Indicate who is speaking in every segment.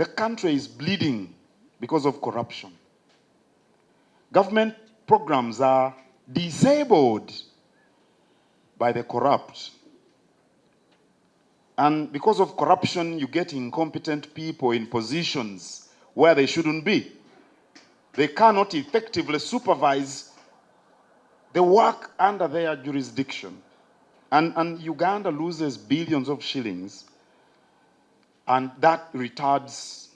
Speaker 1: The country is bleeding because of corruption. Government programs are disabled by the corrupt. And because of corruption, you get incompetent people in positions where they shouldn't be. They cannot effectively supervise the work under their jurisdiction. And Uganda loses billions of shillings, and that retards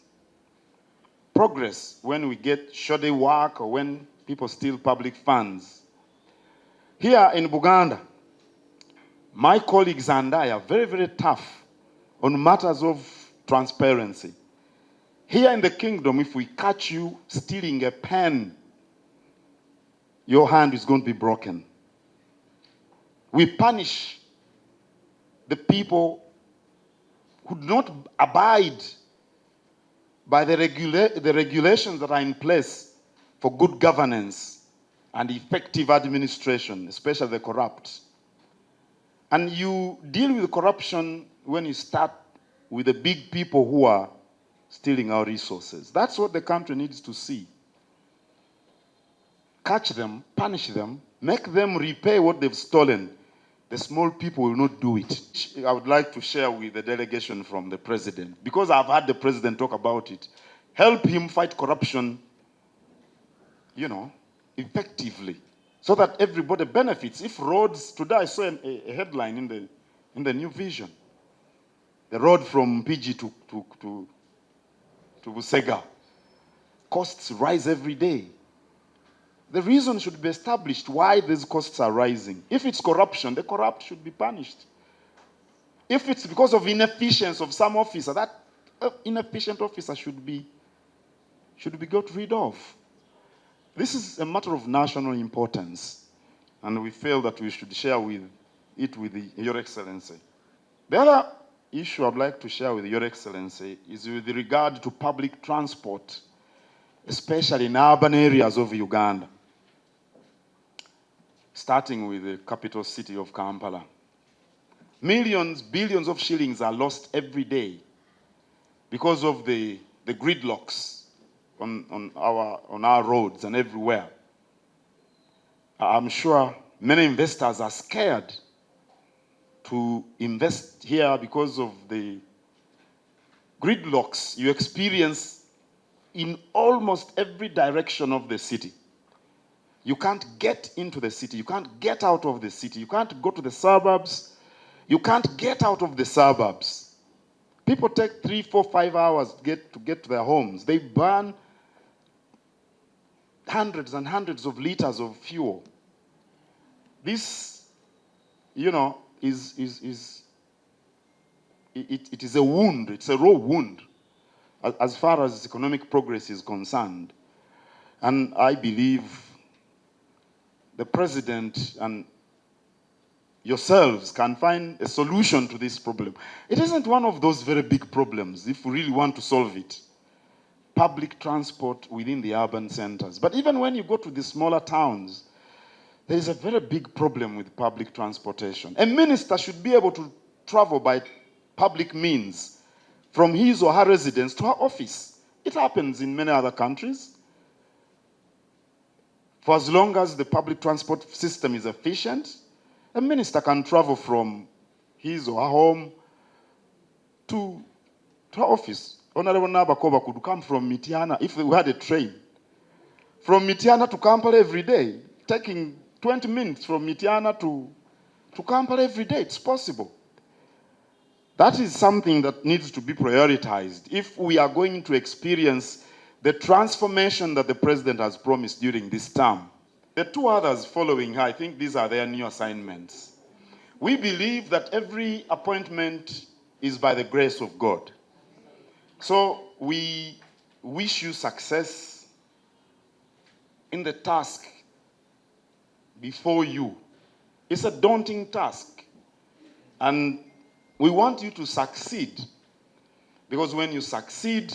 Speaker 1: progress when we get shoddy work or when people steal public funds. Here in Buganda, my colleagues and I are very, very tough on matters of transparency. Here in the kingdom, if we catch you stealing a pen, your hand is going to be broken. We punish the people who do not abide by the regulations that are in place for good governance and effective administration, especially the corrupt. And you deal with corruption when you start with the big people who are stealing our resources. That's what the country needs to see. Catch them, punish them, make them repay what they've stolen. The small people will not do it. I would like to share with the delegation from the president, because I've had the president talk about it. Help him fight corruption, effectively, so that everybody benefits. If roads, today I saw a headline in the New Vision. The road from PG to Busega. Costs rise every day. The reason should be established why these costs are rising. If it's corruption, the corrupt should be punished. If it's because of inefficiency of some officer, that inefficient officer should be got rid of. This is a matter of national importance, and we feel that we should share it with Your Excellency. The other issue I'd like to share with Your Excellency is with regard to public transport, especially in urban areas of Uganda, starting with the capital city of Kampala. Millions, billions of shillings are lost every day because of the gridlocks on our roads and everywhere. I'm sure many investors are scared to invest here because of the gridlocks you experience in almost every direction of the city. You can't get into the city. You can't get out of the city. You can't go to the suburbs. You can't get out of the suburbs. People take 3, 4, 5 hours to get to their homes. They burn hundreds and hundreds of liters of fuel. This, is a wound. It's a raw wound as far as economic progress is concerned. And I believe the president and yourselves can find a solution to this problem. It isn't one of those very big problems if we really want to solve it. Public transport within the urban centers. But even when you go to the smaller towns, there is a very big problem with public transportation. A minister should be able to travel by public means from his or her residence to her office. It happens in many other countries. For as long as the public transport system is efficient, a minister can travel from his or her home to her office. Honorable Nabakoba could come from Mitiana, if we had a train, from Mitiana to Kampala every day, taking 20 minutes from Mitiana to Kampala every day. It's possible. That is something that needs to be prioritized if we are going to experience the transformation that the president has promised during this term. The two others following her, I think these are their new assignments. We believe that every appointment is by the grace of God. So we wish you success in the task before you. It's a daunting task. And we want you to succeed. Because when you succeed,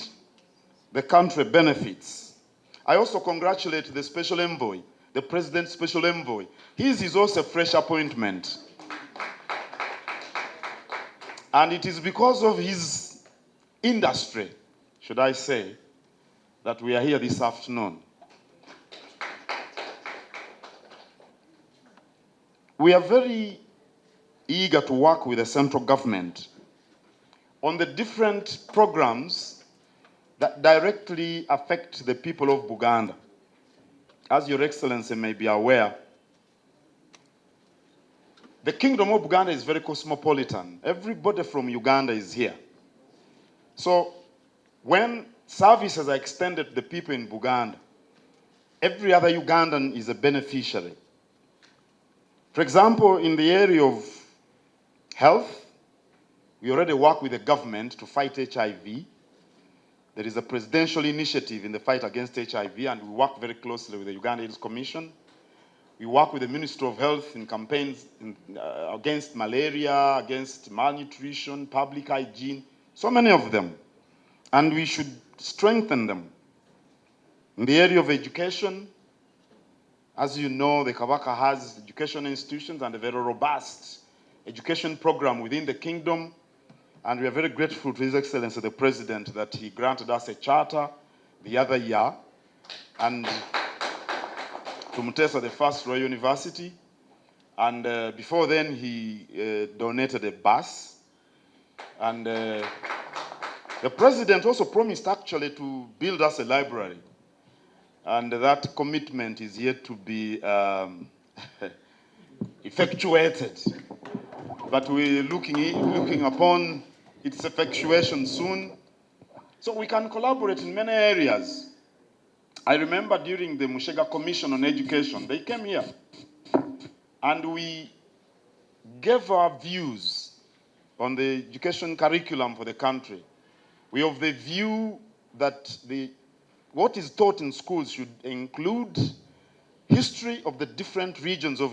Speaker 1: the country benefits. I also congratulate the special envoy, the president's special envoy. His is also a fresh appointment. And it is because of his industry should I say, that we are here this afternoon. We are very eager to work with the central government on the different programs that directly affect the people of Buganda. As Your Excellency may be aware, the Kingdom of Buganda is very cosmopolitan. Everybody from Uganda is here. So when services are extended to the people in Buganda, every other Ugandan is a beneficiary. For example, in the area of health, we already work with the government to fight HIV. There is a presidential initiative in the fight against HIV, and we work very closely with the Uganda AIDS Commission. We work with the Ministry of Health in campaigns against malaria, against malnutrition, public hygiene, so many of them. And we should strengthen them. In the area of education, as you know, the Kabaka has education institutions and a very robust education program within the kingdom. And we are very grateful to His Excellency the President that he granted us a charter the other year. And to Mutesa, the first Royal University. And before then, he donated a bus. And the President also promised actually to build us a library. And that commitment is yet to be effectuated. But we're looking upon its effectuation soon. So we can collaborate in many areas. I remember during the Mushega Commission on Education, they came here and we gave our views on the education curriculum for the country. We have the view that what is taught in schools should include history of the different regions of